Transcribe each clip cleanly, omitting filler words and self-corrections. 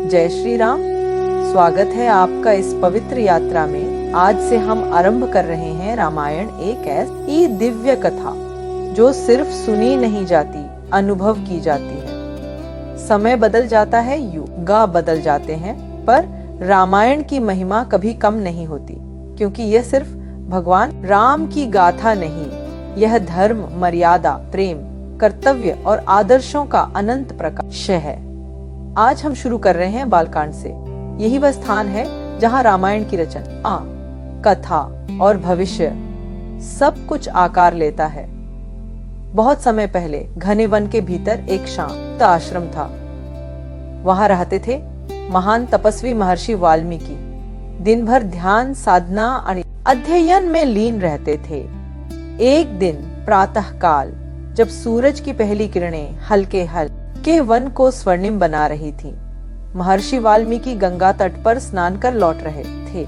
जय श्री राम। स्वागत है आपका इस पवित्र यात्रा में। आज से हम आरंभ कर रहे हैं रामायण, एक ऐसी दिव्य कथा जो सिर्फ सुनी नहीं जाती, अनुभव की जाती है। समय बदल जाता है, युग बदल जाते हैं, पर रामायण की महिमा कभी कम नहीं होती, क्योंकि यह सिर्फ भगवान राम की गाथा नहीं, यह धर्म, मर्यादा, प्रेम, कर्तव्य और आदर्शों का अनंत प्रकाश है। आज हम शुरू कर रहे हैं बालकांड से। यही वह स्थान है जहां रामायण की रचना, कथा और भविष्य सब कुछ आकार लेता है। बहुत समय पहले घने वन के भीतर एक शांत आश्रम था। वहां रहते थे महान तपस्वी महर्षि वाल्मीकि। दिन भर ध्यान, साधना और अध्ययन में लीन रहते थे। एक दिन प्रातः काल, जब सूरज की पहली किरणें हल्के के वन को स्वर्णिम बना रही थी, महर्षि वाल्मीकि गंगा तट पर स्नान कर लौट रहे थे।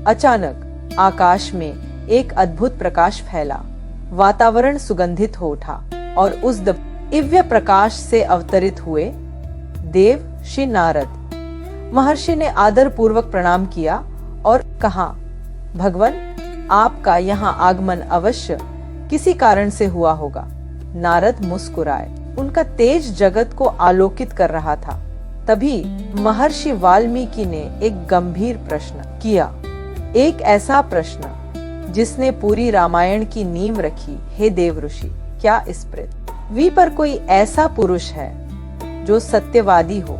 अचानक आकाश में एक अद्भुत प्रकाश फैला, वातावरण सुगंधित हो उठा और उस दिव्य प्रकाश से अवतरित हुए देव श्री नारद। महर्षि ने आदर पूर्वक प्रणाम किया और कहा, भगवन, आपका यहाँ आगमन अवश्य किसी कारण से हुआ होगा। नारद मुस्कुराए। उनका तेज जगत को आलोकित कर रहा था। तभी महर्षि वाल्मीकि ने एक गंभीर प्रश्न किया, एक ऐसा प्रश्न जिसने पूरी रामायण की नींव रखी। हे देव ऋषि, क्या इस पृथ्वी पर कोई ऐसा पुरुष है जो सत्यवादी हो,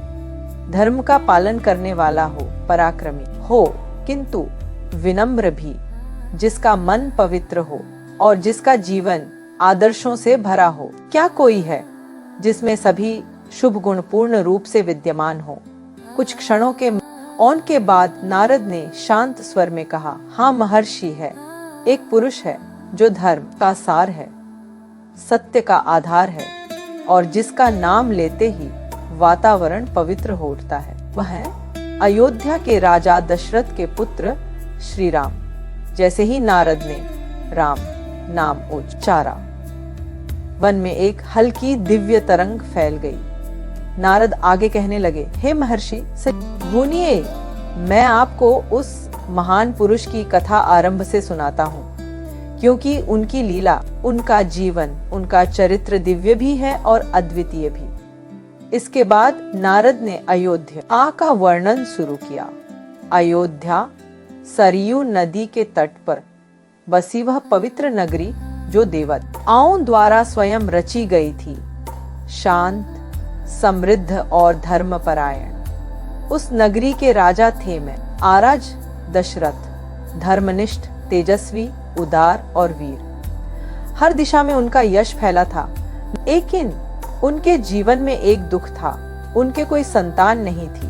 धर्म का पालन करने वाला हो, पराक्रमी हो, किंतु विनम्र भी, जिसका मन पवित्र हो और जिसका जीवन आदर्शों से भरा हो? क्या कोई है जिसमें सभी शुभ गुण पूर्ण रूप से विद्यमान हो? कुछ क्षणों के मौन के बाद नारद ने शांत स्वर में कहा, हाँ महर्षि, है। एक पुरुष है जो धर्म का सार है, सत्य का आधार है और जिसका नाम लेते ही वातावरण पवित्र हो उठता है। वह है अयोध्या के राजा दशरथ के पुत्र श्री राम। जैसे ही नारद ने राम नाम उच्चारा, वन में एक हल्की दिव्य तरंग फैल गई। नारद आगे कहने लगे, हे महर्षि, सुनिए, मैं आपको उस महान पुरुष की कथा आरंभ से सुनाता हूँ, क्योंकि उनकी लीला, उनका जीवन, उनका चरित्र दिव्य भी है और अद्वितीय भी। इसके बाद नारद ने अयोध्या का वर्णन शुरू किया। अयोध्या सरयू नदी के तट पर बसी वह पवित्र नगरी जो देवताओं द्वारा स्वयं रची गई थी, शांत, समृद्ध और धर्मपरायण। उस नगरी के राजा थे महाराज दशरथ, धर्मनिष्ठ, तेजस्वी, उदार और वीर। हर दिशा में उनका यश फैला था, लेकिन उनके जीवन में एक दुख था, उनके कोई संतान नहीं थी।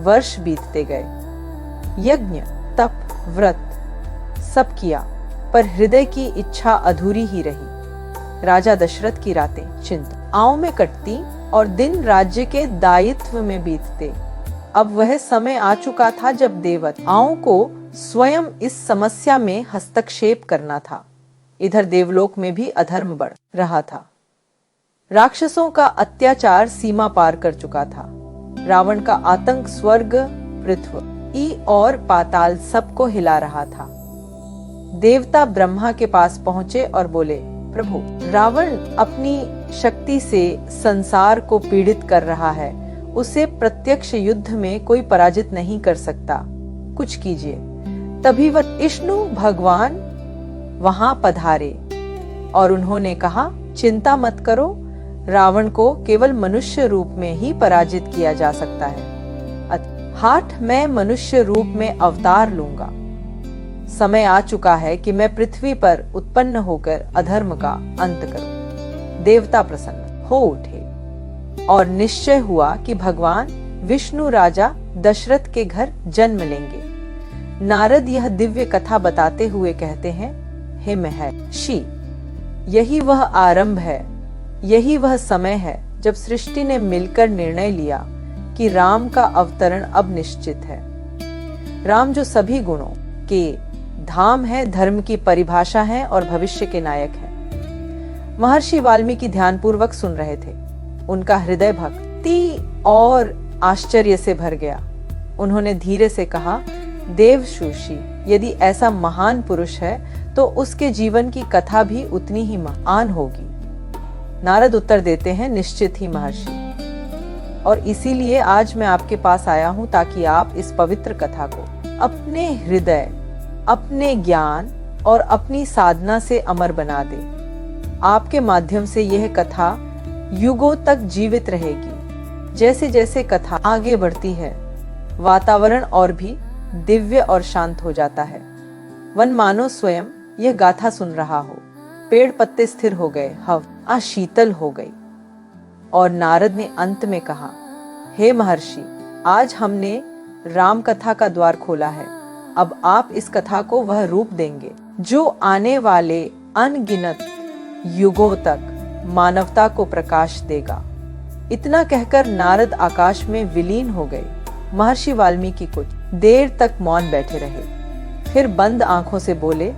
वर्ष बीतते गए, यज्ञ, तप, व्रत सब किया, पर हृदय की इच्छा अधूरी ही रही। राजा दशरथ की रातें चिंताओं में कटती और दिन राज्य के दायित्व में बीतते। अब वह समय आ चुका था जब देवताओं को स्वयं इस समस्या में हस्तक्षेप करना था। इधर देवलोक में भी अधर्म बढ़ रहा था। राक्षसों का अत्याचार सीमा पार कर चुका था। रावण का आतंक स्वर्ग, पृथ्वी और पाताल सबको हिला रहा था। देवता ब्रह्मा के पास पहुंचे और बोले, प्रभु, रावण अपनी शक्ति से संसार को पीड़ित कर रहा है। उसे प्रत्यक्ष युद्ध में कोई पराजित नहीं कर सकता, कुछ कीजिए। तभी वह विष्णु भगवान वहां पधारे और उन्होंने कहा, चिंता मत करो, रावण को केवल मनुष्य रूप में ही पराजित किया जा सकता है। अर्थात मैं मनुष्य रूप में अवतार लूंगा। समय आ चुका है कि मैं पृथ्वी पर उत्पन्न होकर अधर्म का अंत करूं। देवता प्रसन्न हो उठे और निश्चय हुआ कि भगवान विष्णु राजा दशरथ के घर जन्म लेंगे। नारद यह दिव्य कथा बताते हुए कहते हैं, हे महर्षि, यही वह आरंभ है, यही वह समय है जब सृष्टि ने मिलकर निर्णय लिया कि राम का अवतरण अब निश्चित है। राम जो सभी गुणों के धाम है, धर्म की परिभाषा है और भविष्य के नायक है। महर्षि वाल्मीकि ध्यानपूर्वक सुन रहे थे। उनका हृदय भक्ति और आश्चर्य से भर गया। उन्होंने धीरे से कहा, देवशूषी, यदि ऐसा महान पुरुष है तो उसके जीवन की कथा भी उतनी ही महान होगी। नारद उत्तर देते हैं, निश्चित ही महर्षि, और इसीलिए आज मैं आपके पास आया हूं ताकि आप इस पवित्र कथा को अपने हृदय, अपने ज्ञान और अपनी साधना से अमर बना दे। आपके माध्यम से यह कथा युगों तक जीवित रहेगी। जैसे जैसे कथा आगे बढ़ती है, वातावरण और भी दिव्य और शांत हो जाता है। वन मानो स्वयं यह गाथा सुन रहा हो। पेड़ पत्ते स्थिर हो गए, हवा शीतल हो गई, और नारद ने अंत में कहा, हे महर्षि, आज हमने राम कथा का द्वार खोला है। अब आप इस कथा को वह रूप देंगे जो आने वाले अनगिनत युगों तक मानवता को प्रकाश देगा। इतना कहकर नारद आकाश में विलीन हो गए। महर्षि वाल्मीकि कुछ देर तक मौन बैठे रहे, फिर बंद आंखों से बोले,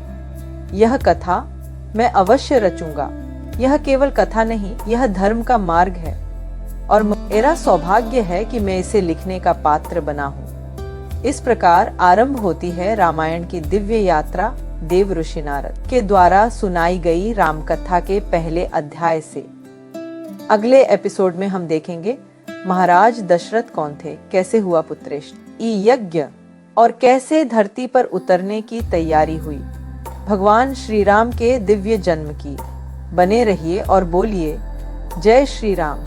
यह कथा मैं अवश्य रचूंगा। यह केवल कथा नहीं, यह धर्म का मार्ग है, और मेरा सौभाग्य है कि मैं इसे लिखने का पात्र बना हूँ। इस प्रकार आरंभ होती है रामायण की दिव्य यात्रा देव ऋषि नारद के द्वारा सुनाई गई राम कथा के पहले अध्याय से। अगले एपिसोड में हम देखेंगे महाराज दशरथ कौन थे, कैसे हुआ पुत्रेष्ट यज्ञ, और कैसे धरती पर उतरने की तैयारी हुई भगवान श्री राम के दिव्य जन्म की। बने रहिए और बोलिए, जय श्री राम।